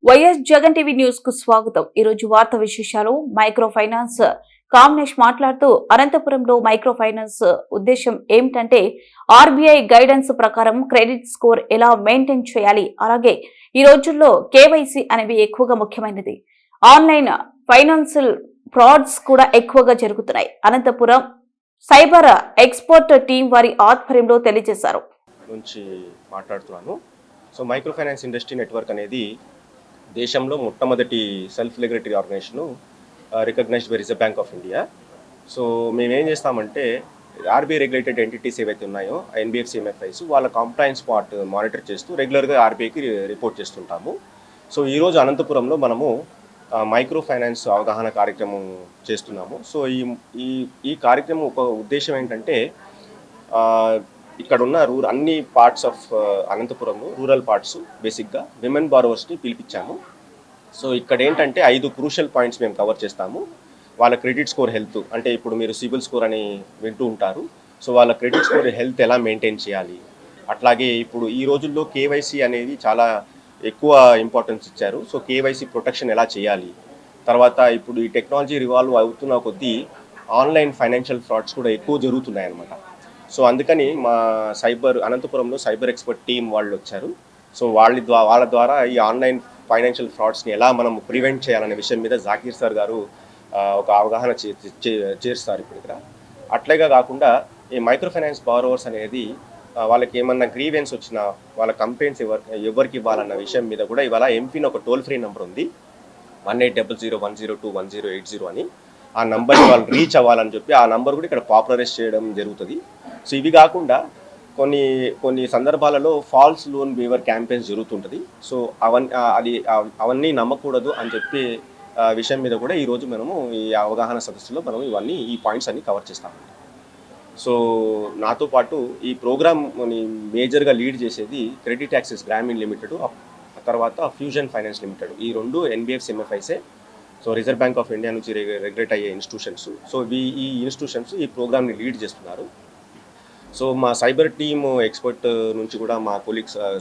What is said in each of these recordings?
YS Jagan TV news కు స్వాగతం. ఈ రోజు వార్త విశేషాలు. మైక్రో ఫైనాన్స్ కామనేష్ మాట్లాడుతూ అనంతపురంలో మైక్రో ఫైనాన్స్ ఉద్దేశం ఏమిటంటే ఆర్బీఐ గైడెన్స్ ప్రకారం క్రెడిట్ స్కోర్ ఎలా మెయింటైన్ చేయాలి, అలాగే ఈ రోజుల్లో కేవైసీ అనేవి ఎక్కువగా ముఖ్యమైనది. ఆన్లైన్ ఫైనాన్షియల్ ఫ్రాడ్స్ కూడా ఎక్కువగా జరుగుతున్నాయి. అనంతపురం సైబర్ ఎక్స్పర్ట్ టీం వారి ఆధ్వర్యంలో తెలియజేశారు. నుంచి మాట్లాడుతున్నాను. So micro finance industry network అనేది దేశంలో మొట్టమొదటి self regulatory organisation, recognised by Reserve Bank of India. So మేమేం చేస్తామంటే ఆర్బీఐ రెగ్యులేటెడ్ ఎంటిటీస్ ఏవైతే ఉన్నాయో ఎన్బిఎఫ్సి ఎంఎఫ్ఐస్ వాళ్ళ కంప్లైన్స్ పార్ట్ మానిటర్ చేస్తూ రెగ్యులర్గా ఆర్బీఐకి రిపోర్ట్ చేస్తుంటాము. సో ఈరోజు అనంతపురంలో మనము మైక్రో ఫైనాన్స్ అవగాహన కార్యక్రమం చేస్తున్నాము. సో ఈ కార్యక్రమం ఒక ఉద్దేశం ఏంటంటే ఇక్కడ ఉన్న అన్ని పార్ట్స్ ఆఫ్ అనంతపురంలో రూరల్ పార్ట్స్ బేసిక్గా విమెన్ బారోవర్స్ని పిలిపించాము. సో ఇక్కడ ఏంటంటే 5 క్రూషియల్ పాయింట్స్ మేము కవర్ చేస్తాము. వాళ్ళ క్రెడిట్ స్కోర్ హెల్త్, అంటే ఇప్పుడు మీరు సిబిల్ స్కోర్ అని వింటూ ఉంటారు. సో వాళ్ళ క్రెడిట్ స్కోర్ హెల్త్ ఎలా మెయింటైన్ చేయాలి, అట్లాగే ఇప్పుడు ఈ రోజుల్లో కేవైసీ అనేది చాలా ఎక్కువ ఇంపార్టెన్స్ ఇచ్చారు. సో కేవైసీ ప్రొటెక్షన్ ఎలా చేయాలి, తర్వాత ఇప్పుడు ఈ టెక్నాలజీ రివాల్వ్ అవుతున్న కొద్దీ ఆన్లైన్ ఫైనాన్షియల్ ఫ్రాడ్స్ కూడా ఎక్కువ జరుగుతున్నాయి అన్నమాట. సో అందుకని మా అనంతపురంలో సైబర్ ఎక్స్పర్ట్ టీం వాళ్ళు వచ్చారు. సో వాళ్ళ ద్వారా ఈ ఆన్లైన్ ఫైనాన్షియల్ ఫ్రాడ్స్ని ఎలా మనం ప్రివెంట్ చేయాలనే విషయం మీద జాకీర్ సార్ గారు ఒక అవగాహన చేస్తారు ఇప్పుడు ఇక్కడ. అట్లాగే కాకుండా ఈ మైక్రో ఫైనాన్స్ బారోవర్స్ అనేది వాళ్ళకి ఏమన్నా గ్రీవెన్స్ వచ్చినా వాళ్ళ కంప్లైంట్స్ ఎవరికి ఇవ్వాలన్న విషయం మీద కూడా ఇవాళ ఎంపిన్ ఒక టోల్ ఫ్రీ నెంబర్ ఉంది, 180010021080 అని. ఆ నంబర్ని వాళ్ళు రీచ్ అవ్వాలని చెప్పి ఆ నంబర్ కూడా ఇక్కడ పాపులరైజ్ చేయడం జరుగుతుంది. సో ఇవి కాకుండా కొన్ని సందర్భాలలో ఫాల్స్ లోన్ వేవర్ క్యాంపెయిన్స్ జరుగుతుంటుంది. సో అవన్నీ నమ్మకూడదు అని చెప్పి విషయం మీద కూడా ఈరోజు మనము ఈ అవగాహన సదస్సులో మనం ఈ పాయింట్స్ అన్ని కవర్ చేస్తామండి. సో నాతో పాటు ఈ ప్రోగ్రామ్ని మేజర్గా లీడ్ చేసేది క్రెడిట్ యాక్సెస్ గ్రామీణ్ లిమిటెడ్, తర్వాత ఫ్యూజన్ ఫైనాన్స్ లిమిటెడ్. ఈ రెండు ఎన్బిఎఫ్సి ఎంఎఫ్ఐసే. So Reserve Bank of India నుంచి రెగ్యులేట్ అయ్యే ఇన్స్టిట్యూషన్స్. సో ఈ ఇన్స్టిట్యూషన్స్ ఈ ప్రోగ్రామ్ని లీడ్ చేస్తున్నారు. సో మా సైబర్ టీమ్ ఎక్స్పర్ట్ నుంచి కూడా మా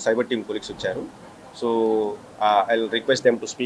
సైబర్ టీమ్ కొలీగ్స్ వచ్చారు. So I will request them to speak.